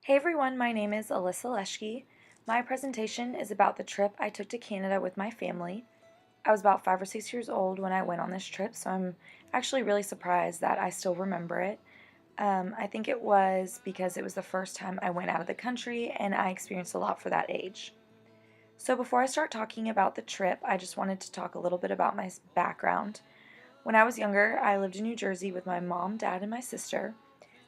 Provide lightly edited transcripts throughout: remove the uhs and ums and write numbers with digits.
Hey everyone, my name is Alyssa Leschke. My presentation is about the trip I took to Canada with my family. I was about 5 or 6 years old when I went on this trip, so I'm actually really surprised that I still remember it. I think it was because it was the first time I went out of the country and I experienced a lot for that age. So before I start talking about the trip, I just wanted to talk a little bit about my background. When I was younger, I lived in New Jersey with my mom, dad, and my sister.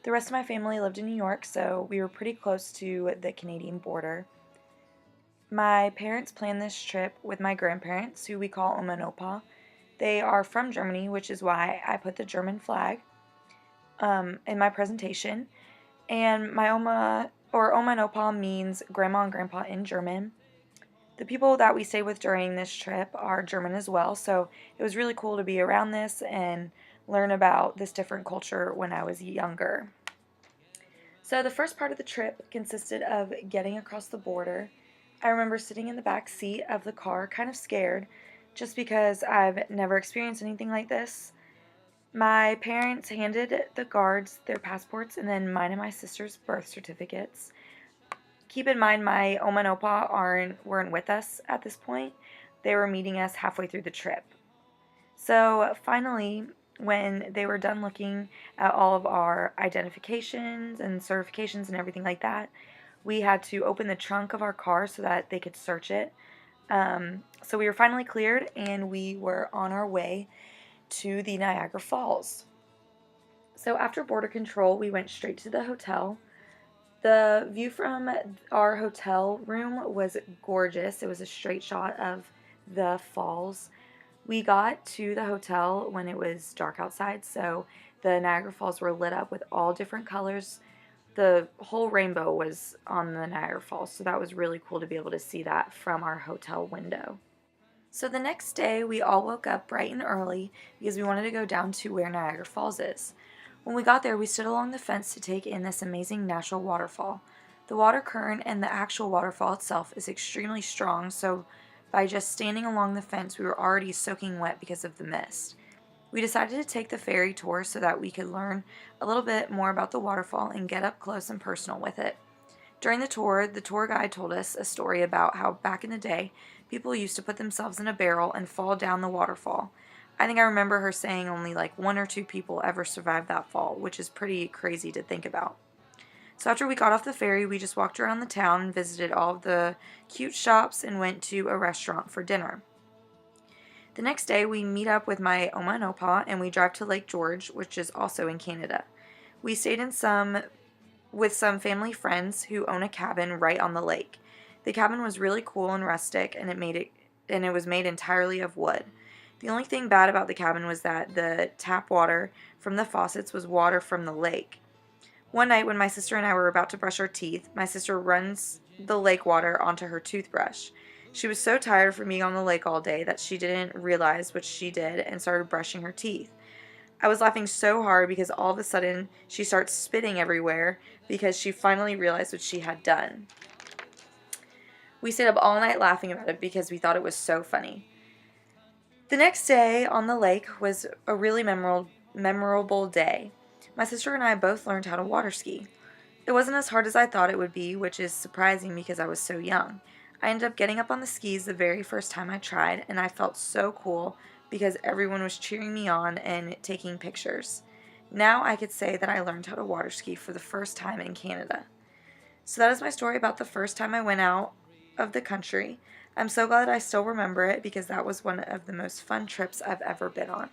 The rest of my family lived in New York, so we were pretty close to the Canadian border. My parents planned this trip with my grandparents, who we call Oma and Opa. They are from Germany, which is why I put the German flag in my presentation. And my Oma, or Oma and Opa, means grandma and grandpa in German. The people that we stay with during this trip are German as well, so it was really cool to be around this and learn about this different culture when I was younger. So the first part of the trip consisted of getting across the border. I remember sitting in the back seat of the car, kind of scared, just because I've never experienced anything like this. My parents handed the guards their passports and then mine and my sister's birth certificates. Keep in mind, my Oma and Opa weren't with us at this point. They were meeting us halfway through the trip. So finally, when they were done looking at all of our identifications and certifications and everything like that, we had to open the trunk of our car so that they could search it. So we were finally cleared and we were on our way to the Niagara Falls. So after border control, we went straight to the hotel. The view from our hotel room was gorgeous. It was a straight shot of the falls. We got to the hotel when it was dark outside, so the Niagara Falls were lit up with all different colors. The whole rainbow was on the Niagara Falls, so that was really cool to be able to see that from our hotel window. So the next day, we all woke up bright and early because we wanted to go down to where Niagara Falls is. When we got there, we stood along the fence to take in this amazing natural waterfall. The water current and the actual waterfall itself is extremely strong, so by just standing along the fence, we were already soaking wet because of the mist. We decided to take the ferry tour so that we could learn a little bit more about the waterfall and get up close and personal with it. During the tour guide told us a story about how back in the day, people used to put themselves in a barrel and fall down the waterfall. I think I remember her saying only like one or two people ever survived that fall, which is pretty crazy to think about. So after we got off the ferry, we just walked around the town and visited all of the cute shops and went to a restaurant for dinner. The next day, we meet up with my Oma and Opa and we drive to Lake George, which is also in Canada. We stayed with some family friends who own a cabin right on the lake. The cabin was really cool and rustic, and it was made entirely of wood. The only thing bad about the cabin was that the tap water from the faucets was water from the lake. One night when my sister and I were about to brush our teeth, my sister runs the lake water onto her toothbrush. She was so tired from being on the lake all day that she didn't realize what she did and started brushing her teeth. I was laughing so hard because all of a sudden she starts spitting everywhere because she finally realized what she had done. We stayed up all night laughing about it because we thought it was so funny. The next day on the lake was a really memorable day. My sister and I both learned how to water ski. It wasn't as hard as I thought it would be, which is surprising because I was so young. I ended up getting up on the skis the very first time I tried, and I felt so cool because everyone was cheering me on and taking pictures. Now I could say that I learned how to water ski for the first time in Canada. So that is my story about the first time I went out of the country. I'm so glad I still remember it because that was one of the most fun trips I've ever been on.